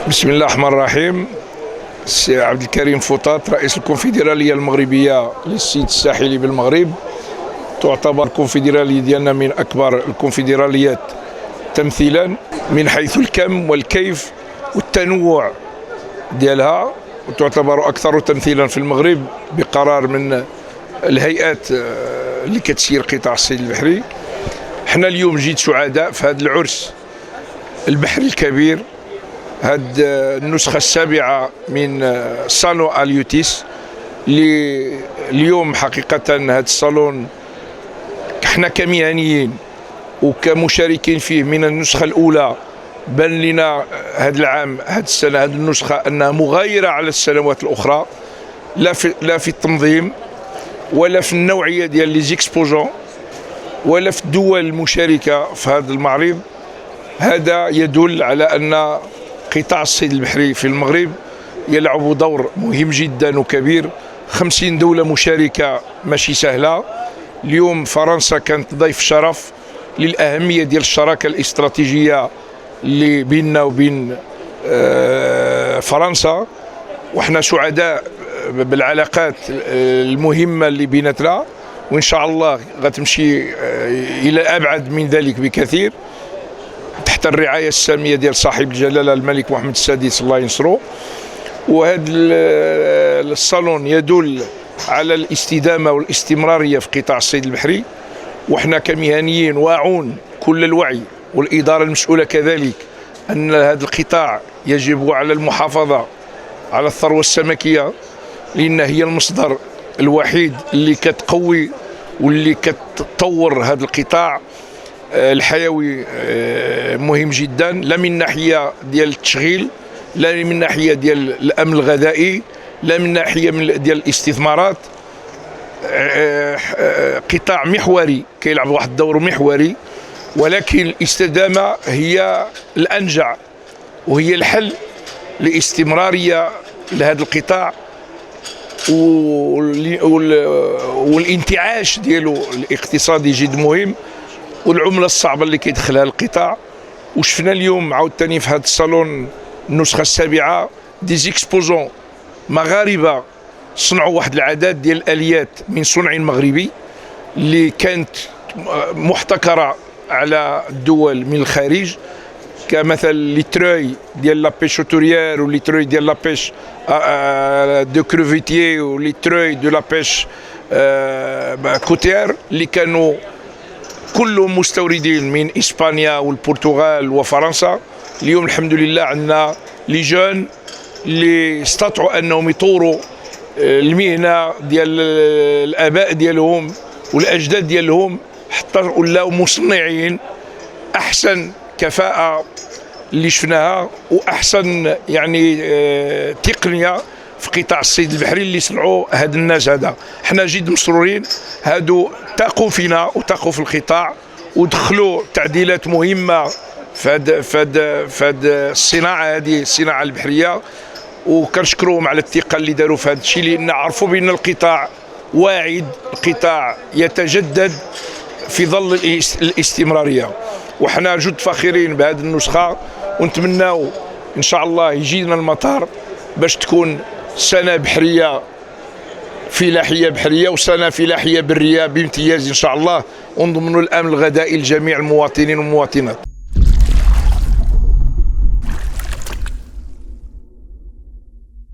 بسم الله الرحمن الرحيم. السي عبد الكريم فوطاط رئيس الكونفدرالية المغربية للصيد الساحلي بالمغرب. تعتبر الكونفدرالية ديالنا من أكبر الكونفدراليات تمثيلا من حيث الكم والكيف والتنوع ديالها، وتعتبر أكثر تمثيلا في المغرب بقرار من الهيئات اللي كتسير قطاع الصيد البحري. احنا اليوم جيت سعداء في هذا العرس البحري الكبير، هذه النسخة السابعة من صالون اليوتيس. اليوم حقيقة هذا الصالون احنا كمهنيين وكمشاركين فيه من النسخة الأولى بان لنا هذا العام، هذه السنة، هذه النسخة أنها مغايرة على السنوات الأخرى، لا في التنظيم ولا في النوعية ديال لي زيكسبوزون ولا في الدول المشاركة في هذا المعرض. هذا يدل على أن قطاع الصيد البحري في المغرب يلعب دور مهم جدا وكبير. 50 دولة مشاركة ماشي سهلة. اليوم فرنسا كانت ضيف شرف للأهمية ديال الشراكة الاستراتيجية اللي بيننا وبين فرنسا، وحنا سعداء بالعلاقات المهمة اللي بيناتنا، وإن شاء الله غتمشي إلى أبعد من ذلك بكثير تحت الرعاية السامية ديال صاحب الجلالة الملك محمد السادس الله ينصرو. وهذا الصالون يدل على الاستدامة والاستمرارية في قطاع الصيد البحري، وحنا كمهنيين واعون كل الوعي والإدارة المسؤولة كذلك أن هذا القطاع يجب على المحافظة على الثروة السمكية، لأن هي المصدر الوحيد اللي كتقوي واللي كتطور هذا القطاع الحيوي. مهم جدا، لا من ناحية ديال التشغيل، لا من ناحية ديال الأمن الغذائي، لا من ناحية ديال الاستثمارات. قطاع محوري كيلعب واحد الدور محوري، ولكن الاستدامة هي الأنجع وهي الحل لاستمرارية لهذا القطاع والانتعاش ديالو الاقتصادي جد مهم، والعملة الصعبة اللي كيدخلها القطاع. وشفنا اليوم عاوتاني في هذا الصالون النسخة السابعة دي زيكسبوزون مغاربة صنعوا واحد العدد ديال الآليات من صنع مغربي اللي كانت محتكرة على الدول من الخارج، كمثل لي تروي ديال لا بيش اوتوريير ولي تروي ديال لا بيش دو كروفيتيي ولي تروي دو لا بيش كوتير، اللي كانوا كلهم مستوردين من إسبانيا والبرتغال وفرنسا. اليوم الحمد لله عندنا لي جون اللي استطاعوا أنهم يطوروا المهنة ديال الآباء ديالهم والأجداد ديالهم حتى ولاو مصنعين أحسن كفاءة اللي شفناها وأحسن يعني تقنية في قطاع الصيد البحري اللي صنعوا هاد الناس. هذا حنا جد مسرورين، هادو تاقوا فينا وتاقوا في القطاع ودخلوا تعديلات مهمة في هاد الصناعة، هذه الصناعة البحرية، وكنشكروهم على الثقة اللي داروا في هذا الشيء، لأن عرفوا بأن القطاع واعد، القطاع يتجدد في ظل الاستمرارية. وحنا جد فخورين بهذه النسخة، ونتمناو إن شاء الله يجينا المطار باش تكون سنة بحرية فلاحية بحرية وسنة فلاحية برية بامتياز إن شاء الله، ونضمن الأمن الغذائي لجميع المواطنين والمواطنات.